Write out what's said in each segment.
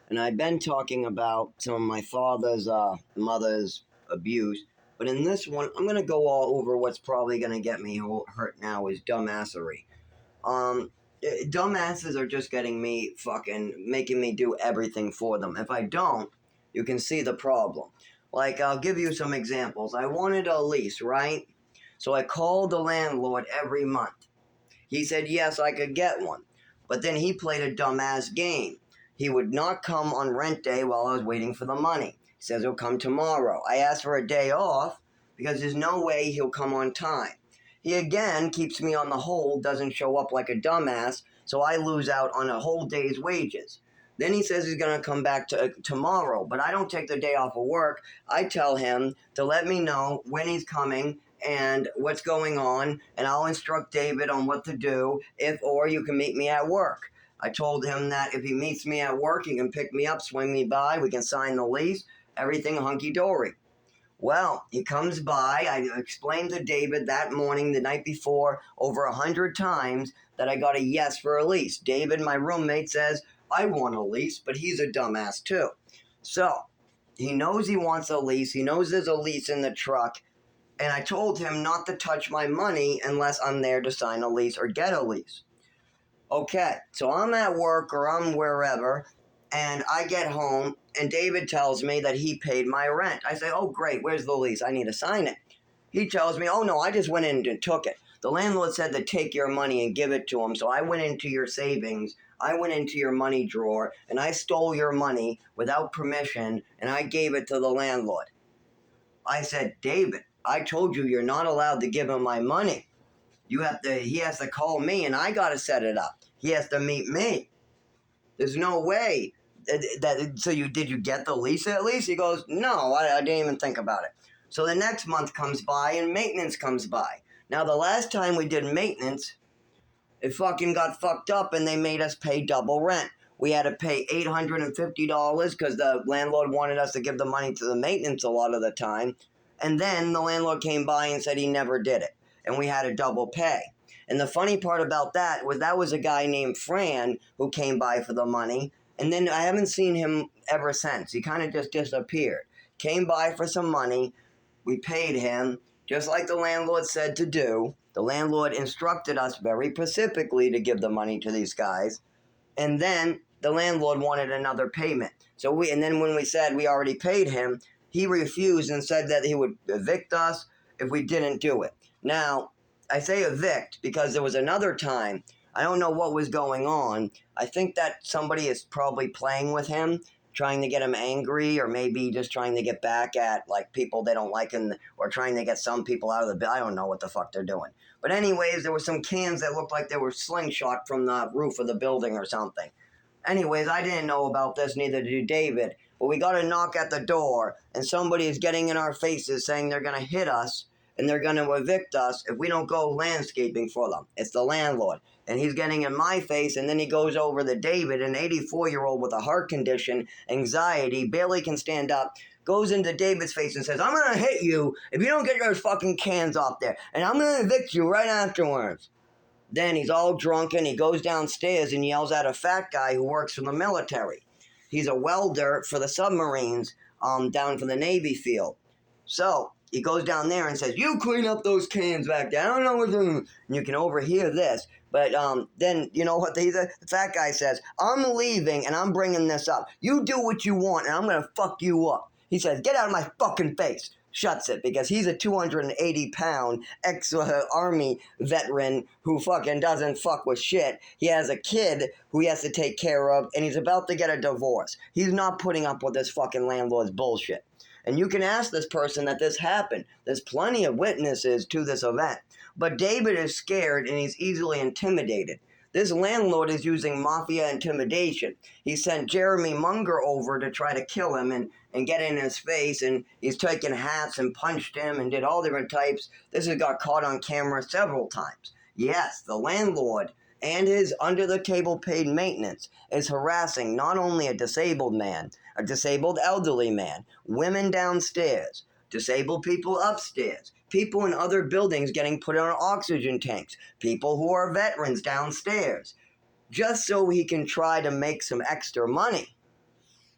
and I've been talking about some of my father's mother's abuse. But in this one, I'm gonna go all over what's probably gonna get me hurt now is dumbassery. Um, Dumbasses are just getting me fucking making me do everything for them. If I don't, you can see the problem. Like, I'll give you some examples. I wanted a lease, right? So I called the landlord every month. He said yes, I could get one. But then he played a dumbass game. He would not come on rent day while I was waiting for the money. He says he'll come tomorrow. I asked for a day off because there's no way he'll come on time. He again keeps me on the hold, doesn't show up like a dumbass, so I lose out on a whole day's wages. Then he says he's going to come back tomorrow, but I don't take the day off of work. I tell him to let me know when he's coming and what's going on, and I'll instruct David on what to do, or you can meet me at work. I told him that if he meets me at work, he can pick me up, swing me by, we can sign the lease, everything hunky-dory. Well, he comes by. I explained to David that morning, the night before, over 100 times that I got a yes for a lease. David, my roommate, says, I want a lease, but he's a dumbass too. So, he knows he wants a lease. He knows there's a lease in the truck. And I told him not to touch my money unless I'm there to sign a lease or get a lease. Okay, so I'm at work or I'm wherever, and I get home, and David tells me that he paid my rent. I say, oh, great, where's the lease? I need to sign it. He tells me, oh, no, I just went in and took it. The landlord said to take your money and give it to him, so I went into your savings, I went into your money drawer, and I stole your money without permission, and I gave it to the landlord. I said, David, I told you you're not allowed to give him my money. He has to call me, and I got to set it up. He has to meet me. There's no way so did you get the lease at least? He goes, no, I didn't even think about it. So the next month comes by and maintenance comes by. Now the last time we did maintenance, it fucking got fucked up and they made us pay double rent. We had to pay $850 because the landlord wanted us to give the money to the maintenance a lot of the time. And then the landlord came by and said he never did it. And we had to double pay. And the funny part about that was a guy named Fran who came by for the money. And then I haven't seen him ever since. He kind of just disappeared. Came by for some money. We paid him, just like the landlord said to do. The landlord instructed us very specifically to give the money to these guys. And then the landlord wanted another payment. And then when we said we already paid him, he refused and said that he would evict us if we didn't do it. Now, I say evict because there was another time, I don't know what was going on. I think that somebody is probably playing with him, trying to get him angry, or maybe just trying to get back at like people they don't like, or trying to get some people out of the bill. I don't know what the fuck they're doing. But anyways, there were some cans that looked like they were slingshot from the roof of the building or something. Anyways, I didn't know about this, neither did David. But we got a knock at the door, and somebody is getting in our faces saying they're going to hit us and they're going to evict us if we don't go landscaping for them. It's the landlord. And he's getting in my face, and then he goes over to David, an 84-year-old with a heart condition, anxiety, barely can stand up, goes into David's face and says, I'm going to hit you if you don't get your fucking cans off there, and I'm going to evict you right afterwards. Then he's all drunk, and he goes downstairs and yells at a fat guy who works for the military. He's a welder for the submarines down from the Navy field. So he goes down there and says, you clean up those cans back there. I don't know what they're doing. And you can overhear this. But then, you know what the fat guy says? I'm leaving and I'm bringing this up. You do what you want and I'm going to fuck you up. He says, get out of my fucking face. Shuts it because he's a 280-pound ex-army veteran who fucking doesn't fuck with shit. He has a kid who he has to take care of, and he's about to get a divorce. He's not putting up with this fucking landlord's bullshit. And you can ask this person that this happened. There's plenty of witnesses to this event. But David is scared and he's easily intimidated. This landlord is using mafia intimidation. He sent Jeremy Munger over to try to kill him and get in his face, and he's taken hats and punched him and did all different types. This has got caught on camera several times. Yes, the landlord and his under-the-table paid maintenance is harassing not only a disabled man, a disabled elderly man, women downstairs, disabled people upstairs, people in other buildings getting put on oxygen tanks, people who are veterans downstairs, just so he can try to make some extra money.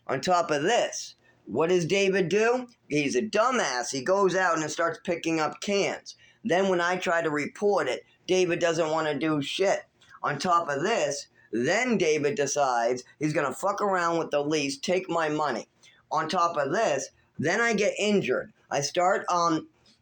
On top of this, what does David do? He's a dumbass. He goes out and starts picking up cans. Then when I try to report it, David doesn't want to do shit. On top of this, then David decides he's going to fuck around with the lease, take my money. On top of this, then I get injured. I start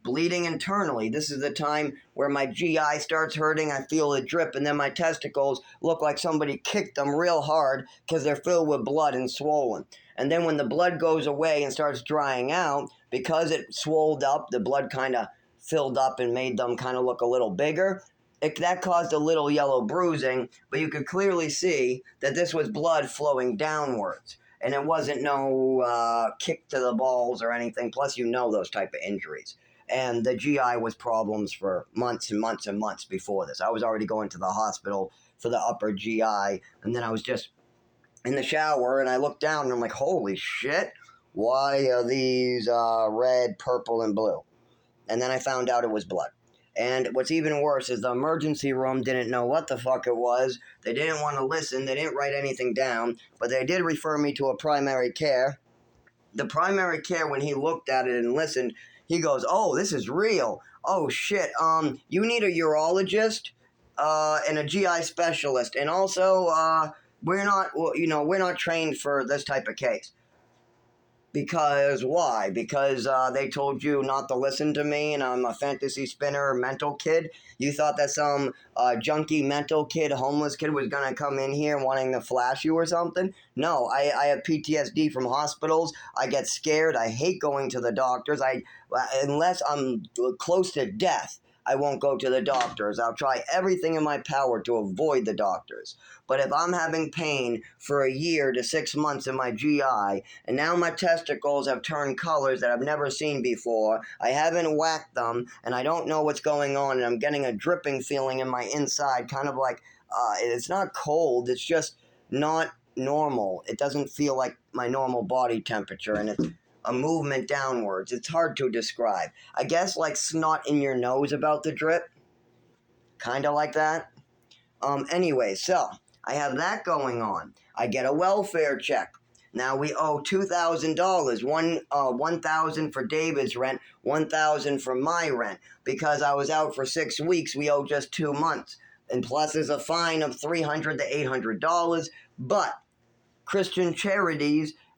bleeding internally. This is the time where my GI starts hurting. I feel a drip, and then my testicles look like somebody kicked them real hard because they're filled with blood and swollen. And then when the blood goes away and starts drying out, because it swolled up, the blood kind of filled up and made them kind of look a little bigger. That caused a little yellow bruising, but you could clearly see that this was blood flowing downwards. And it wasn't no kick to the balls or anything. Plus, you know those type of injuries. And the GI was problems for months and months and months before this. I was already going to the hospital for the upper GI, and then I was just in the shower, and I looked down, and I'm like, holy shit, why are these red, purple, and blue? And then I found out it was blood. And what's even worse is the emergency room didn't know what the fuck it was. They didn't want to listen. They didn't write anything down. But they did refer me to a primary care. The primary care, when he looked at it and listened, he goes, oh, this is real. Oh, shit. You need a urologist and a GI specialist. And also, we're not trained for this type of case. Because why? Because they told you not to listen to me and I'm a fantasy spinner mental kid? You thought that some junky mental kid, homeless kid was going to come in here wanting to flash you or something? No, I have PTSD from hospitals. I get scared. I hate going to the doctors. Unless I'm close to death, I won't go to the doctors. I'll try everything in my power to avoid the doctors. But if I'm having pain for a year to 6 months in my GI, and now my testicles have turned colors that I've never seen before, I haven't whacked them, and I don't know what's going on, and I'm getting a dripping feeling in my inside, kind of like, it's not cold, it's just not normal. It doesn't feel like my normal body temperature, and it's a movement downwards. It's hard to describe. I guess like snot in your nose about the drip. Kind of like that. Anyway, so I have that going on. I get a welfare check. Now we owe $2,000. $1,000 for David's rent, $1,000 for my rent. Because I was out for 6 weeks, we owe just 2 months. And plus there's a fine of $300 to $800. But Christian Charities